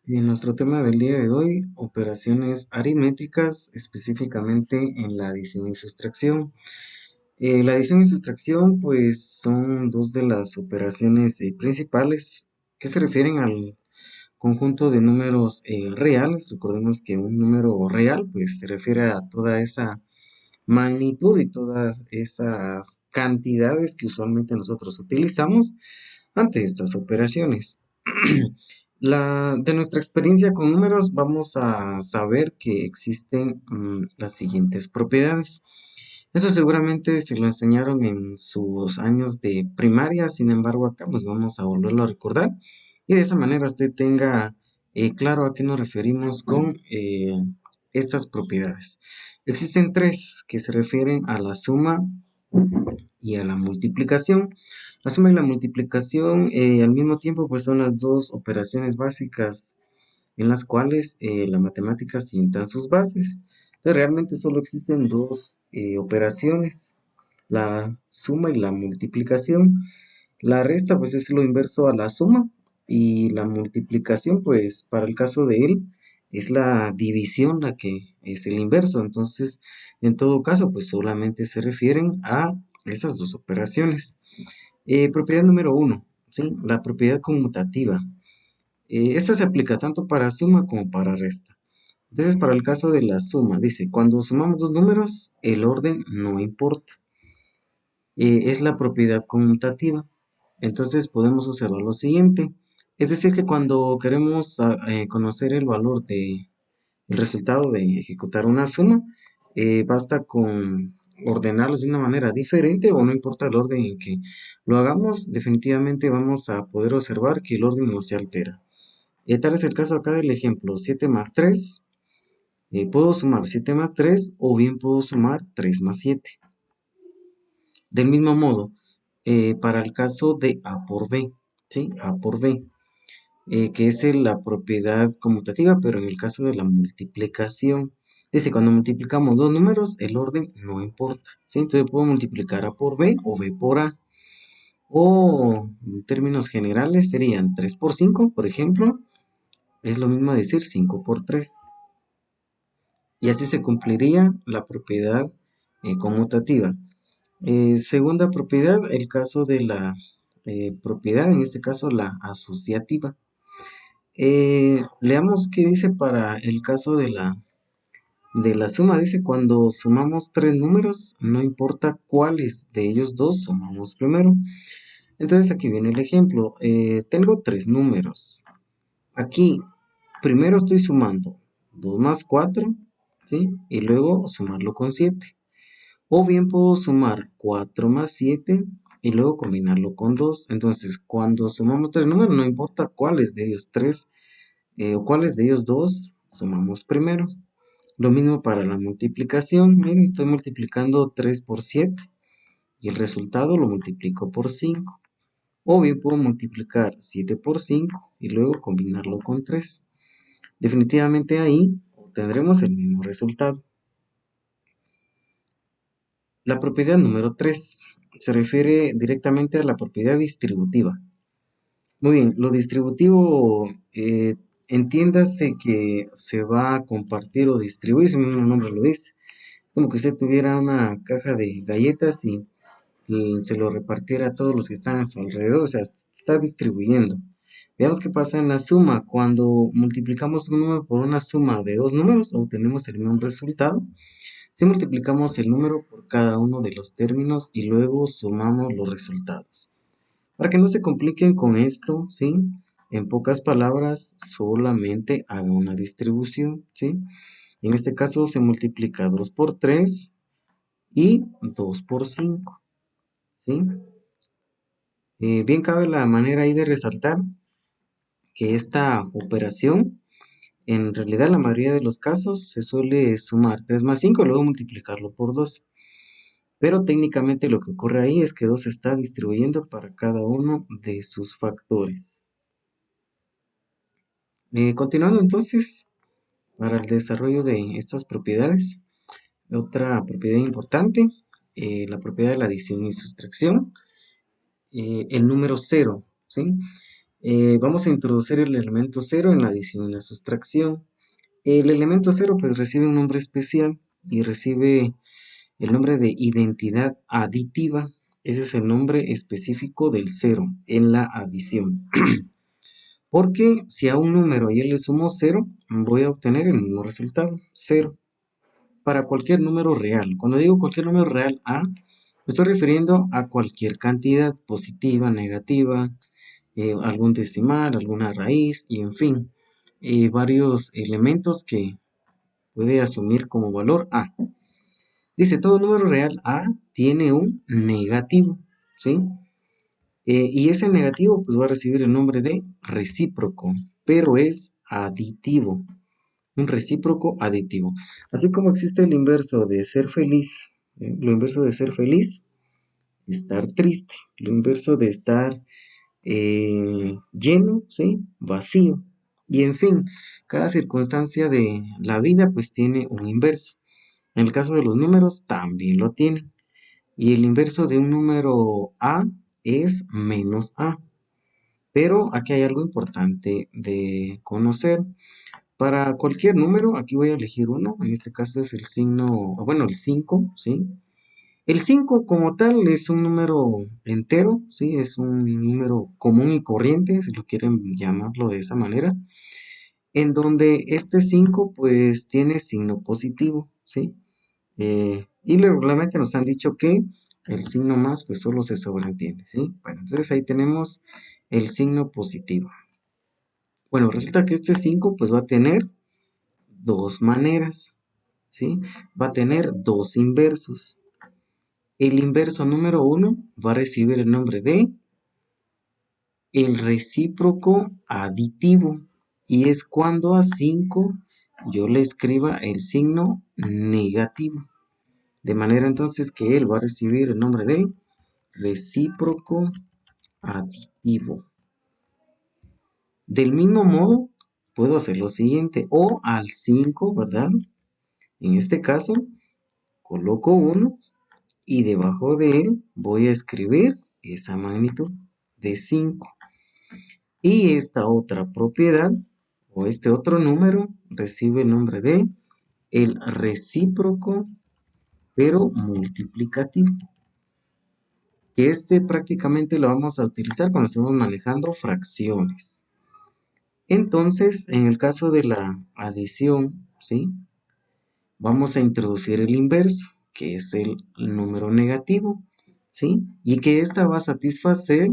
En nuestro tema del día de hoy, operaciones aritméticas, específicamente en la adición y sustracción. La adición y sustracción, pues, son dos de las operaciones principales que se refieren al conjunto de números reales. Recordemos que un número real, pues, se refiere a toda esa magnitud y todas esas cantidades que usualmente nosotros utilizamos ante estas operaciones. De nuestra experiencia con números vamos a saber que existen las siguientes propiedades. Eso seguramente se lo enseñaron en sus años de primaria, sin embargo acá pues vamos a volverlo a recordar y de esa manera usted tenga claro a qué nos referimos con estas propiedades. Existen tres que se refieren a la suma y a la multiplicación. La suma y la multiplicación al mismo tiempo pues son las dos operaciones básicas en las cuales la matemática sienta sus bases. Entonces, realmente solo existen dos operaciones, la suma y la multiplicación. La resta pues es lo inverso a la suma y la multiplicación pues para el caso de él es la división la que es el inverso. Entonces en todo caso pues solamente se refieren a esas dos operaciones. Propiedad número uno, ¿sí? La propiedad conmutativa. Esta se aplica tanto para suma como para resta. Entonces para el caso de la suma dice cuando sumamos dos números el orden no importa. Es la propiedad conmutativa. Entonces podemos observar lo siguiente. Es decir, que cuando queremos conocer el valor de el resultado de ejecutar una suma, basta con ordenarlos de una manera diferente o no importa el orden en que lo hagamos, definitivamente vamos a poder observar que el orden no se altera. Tal es el caso acá del ejemplo 7 más 3. Puedo sumar 7 más 3 o bien puedo sumar 3 más 7. Del mismo modo, para el caso de A por B, ¿sí? A por B, que es la propiedad conmutativa, pero en el caso de la multiplicación, dice, cuando multiplicamos dos números, el orden no importa, ¿sí? Entonces puedo multiplicar A por B o B por A, o en términos generales serían 3 por 5, por ejemplo, es lo mismo decir 5 por 3, y así se cumpliría la propiedad conmutativa. Segunda propiedad, el caso de la propiedad, en este caso la asociativa. Leamos qué dice para el caso de la suma. Dice, cuando sumamos tres números, no importa cuáles de ellos dos sumamos primero. Entonces aquí viene el ejemplo. Tengo tres números. Aquí, primero estoy sumando 2 más 4, ¿sí? Y luego sumarlo con 7. O bien puedo sumar 4 más 7 y luego combinarlo con 2. Entonces, cuando sumamos tres números, no importa cuáles de ellos tres o cuáles de ellos dos sumamos primero. Lo mismo para la multiplicación. Miren, estoy multiplicando 3 por 7 y el resultado lo multiplico por 5. O bien puedo multiplicar 7 por 5 y luego combinarlo con 3. Definitivamente ahí obtendremos el mismo resultado. La propiedad número 3 se refiere directamente a la propiedad distributiva. Muy bien, lo distributivo, entiéndase que se va a compartir o distribuir, si mismo nombre lo dice. Es como que usted tuviera una caja de galletas y se lo repartiera a todos los que están a su alrededor, o sea, está distribuyendo. Veamos qué pasa en la suma. Cuando multiplicamos un número por una suma de dos números, obtenemos el mismo resultado. Si multiplicamos el número por cada uno de los términos y luego sumamos los resultados. Para que no se compliquen con esto, ¿sí? En pocas palabras, solamente haga una distribución, ¿sí? En este caso se multiplica 2 por 3 y 2 por 5, ¿sí? Bien cabe la manera ahí de resaltar que esta operación, en realidad en la mayoría de los casos, se suele sumar 3 más 5 y luego multiplicarlo por 2. Pero técnicamente lo que ocurre ahí es que 2 se está distribuyendo para cada uno de sus factores. Continuando entonces, para el desarrollo de estas propiedades, otra propiedad importante, la propiedad de la adición y sustracción, el número cero, ¿sí? Vamos a introducir el elemento cero en la adición y la sustracción. El elemento cero pues recibe un nombre especial y recibe el nombre de identidad aditiva. Ese es el nombre específico del cero en la adición. Porque si a un número yo le sumo cero, voy a obtener el mismo resultado, cero. Para cualquier número real. Cuando digo cualquier número real A, me estoy refiriendo a cualquier cantidad positiva, negativa, algún decimal, alguna raíz y en fin, varios elementos que puede asumir como valor A. Dice, todo número real A tiene un negativo, ¿sí? Y ese negativo pues va a recibir el nombre de recíproco, pero es aditivo, un recíproco aditivo. Así como existe el inverso de ser feliz, lo inverso de ser feliz, estar triste, lo inverso de estar lleno, ¿sí? Vacío. Y en fin, cada circunstancia de la vida pues tiene un inverso. En el caso de los números también lo tienen. Y el inverso de un número A es menos A. Pero aquí hay algo importante de conocer. Para cualquier número, aquí voy a elegir uno, en este caso es el signo, bueno, el 5, ¿sí? El 5 como tal es un número entero, ¿sí? Es un número común y corriente, si lo quieren llamarlo de esa manera, en donde este 5 pues tiene signo positivo, ¿sí? Y regularmente nos han dicho que el signo más pues solo se sobreentiende, ¿sí? Bueno, entonces ahí tenemos el signo positivo. Bueno, resulta que este 5 pues va a tener dos maneras, ¿sí? Va a tener dos inversos. El inverso número 1 va a recibir el nombre de el recíproco aditivo y es cuando a 5 yo le escriba el signo negativo. De manera entonces que él va a recibir el nombre de recíproco aditivo. Del mismo modo, puedo hacer lo siguiente, o al 5, ¿verdad? En este caso, coloco 1 y debajo de él voy a escribir esa magnitud de 5. Y esta otra propiedad o este otro número recibe el nombre de el recíproco pero multiplicativo. Que este prácticamente lo vamos a utilizar cuando estemos manejando fracciones. Entonces, en el caso de la adición, ¿sí? Vamos a introducir el inverso, que es el número negativo, ¿sí? Y que esta va a satisfacer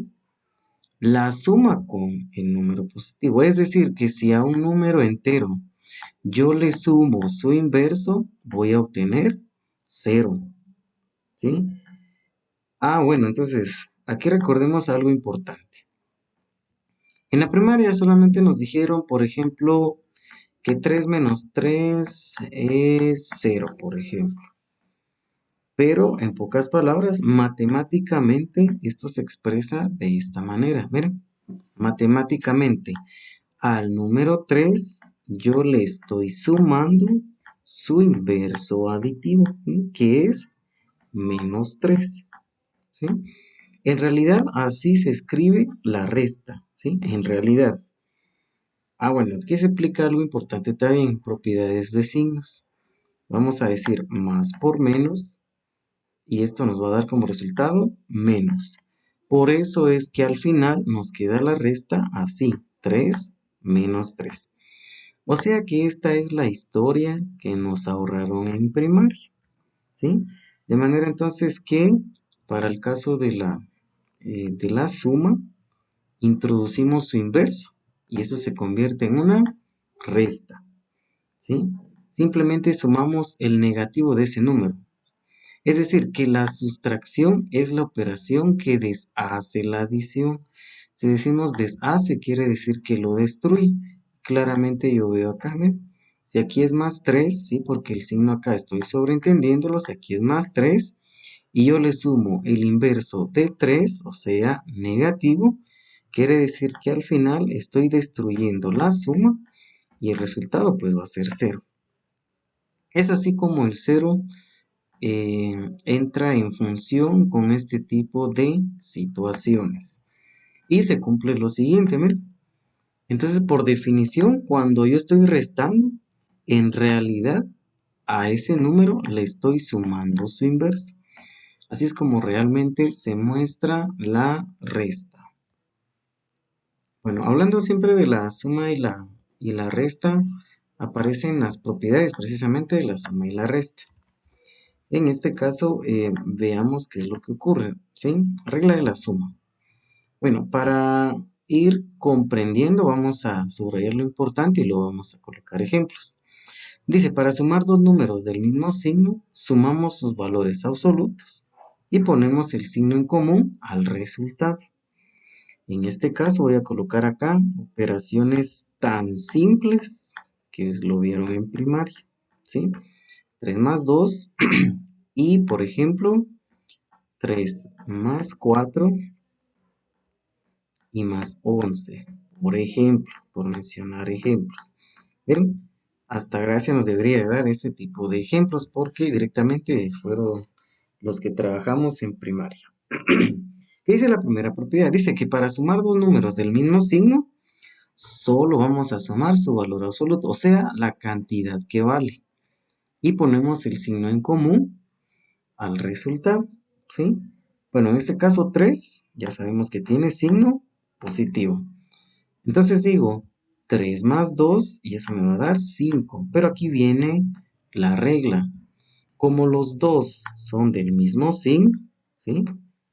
la suma con el número positivo. Es decir, que si a un número entero yo le sumo su inverso, voy a obtener 0, ¿sí? Bueno, entonces, aquí recordemos algo importante. En la primaria solamente nos dijeron, por ejemplo, que 3 menos 3 es 0, por ejemplo. Pero, en pocas palabras, matemáticamente esto se expresa de esta manera. Miren, matemáticamente, al número 3 yo le estoy sumando su inverso aditivo, ¿sí? Que es menos 3, ¿sí? En realidad así se escribe la resta, ¿sí? En realidad. Bueno, aquí se aplica algo importante también, propiedades de signos. Vamos a decir más por menos y esto nos va a dar como resultado menos. Por eso es que al final nos queda la resta así, 3 menos 3. O sea que esta es la historia que nos ahorraron en primaria, ¿sí? De manera entonces que para el caso de la suma, introducimos su inverso y eso se convierte en una resta, ¿sí? Simplemente sumamos el negativo de ese número. Es decir, que la sustracción es la operación que deshace la adición. Si decimos deshace, quiere decir que lo destruye. Claramente yo veo acá, ¿ven? Si aquí es más 3, ¿sí? Porque el signo acá estoy sobreentendiéndolo, si aquí es más 3, y yo le sumo el inverso de 3, o sea, negativo, quiere decir que al final estoy destruyendo la suma y el resultado pues va a ser 0. Es así como el 0 entra en función con este tipo de situaciones. Y se cumple lo siguiente, miren. Entonces, por definición, cuando yo estoy restando, en realidad a ese número le estoy sumando su inverso. Así es como realmente se muestra la resta. Bueno, hablando siempre de la suma y la resta, aparecen las propiedades precisamente de la suma y la resta. En este caso, veamos qué es lo que ocurre, ¿sí? Regla de la suma. Bueno, para ir comprendiendo, vamos a subrayar lo importante y luego vamos a colocar ejemplos. Dice, para sumar dos números del mismo signo, sumamos sus valores absolutos y ponemos el signo en común al resultado. En este caso voy a colocar acá operaciones tan simples que lo vieron en primaria, ¿sí? 3 más 2 y, por ejemplo, 3 más 4 y más 11, por ejemplo, por mencionar ejemplos. ¿Ven? Hasta Gracia nos debería dar este tipo de ejemplos porque directamente fueron los que trabajamos en primaria. ¿Qué dice la primera propiedad? Dice que para sumar dos números del mismo signo, solo vamos a sumar su valor absoluto, o sea, la cantidad que vale. Y ponemos el signo en común al resultado, ¿sí? Bueno, en este caso 3, ya sabemos que tiene signo positivo. Entonces digo 3 más 2 y eso me va a dar 5. Pero aquí viene la regla. Como los dos son del mismo signo, ¿sí?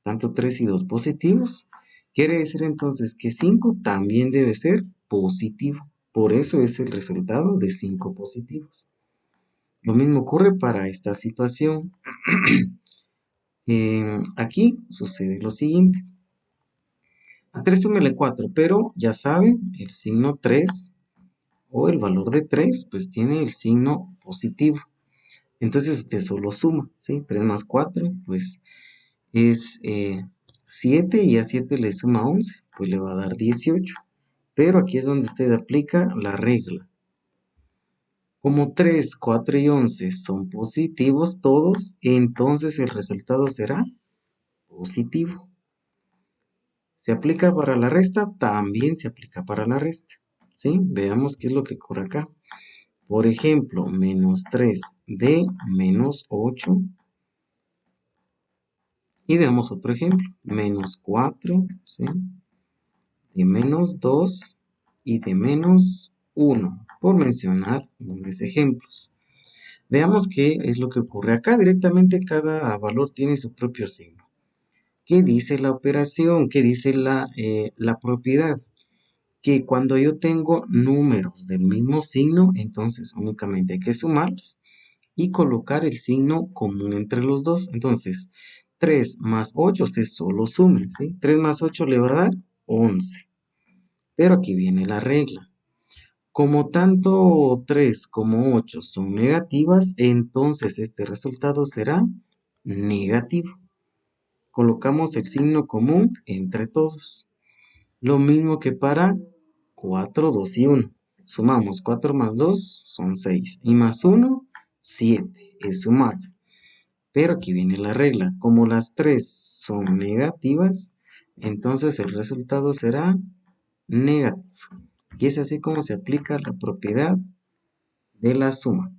Tanto 3 y 2 positivos, quiere decir entonces que 5 también debe ser positivo. Por eso es el resultado de 5 positivos. Lo mismo ocurre para esta situación. Aquí sucede lo siguiente. A 3 súmele 4, pero ya saben, el signo 3 o el valor de 3, pues tiene el signo positivo. Entonces usted solo suma, ¿sí? 3 más 4, pues es 7 y a 7 le suma 11, pues le va a dar 18. Pero aquí es donde usted aplica la regla. Como 3, 4 y 11 son positivos todos, entonces el resultado será positivo. ¿Se aplica para la resta? También se aplica para la resta. ¿Sí? Veamos qué es lo que ocurre acá. Por ejemplo, menos 3 de menos 8. Y veamos otro ejemplo. Menos 4, ¿sí? De menos 2 y de menos 1. Por mencionar unos ejemplos. Veamos qué es lo que ocurre acá. Directamente cada valor tiene su propio signo. ¿Qué dice la operación? ¿Qué dice la propiedad? Que cuando yo tengo números del mismo signo, entonces únicamente hay que sumarlos y colocar el signo común entre los dos. Entonces, 3 más 8, usted solo sume, ¿sí? 3 más 8 le va a dar 11. Pero aquí viene la regla. Como tanto 3 como 8 son negativas, entonces este resultado será negativo. Colocamos el signo común entre todos. Lo mismo que para 4, 2 y 1. Sumamos 4 más 2 son 6 y más 1, 7. Es sumado. Pero aquí viene la regla. Como las 3 son negativas, entonces el resultado será negativo. Y es así como se aplica la propiedad de la suma.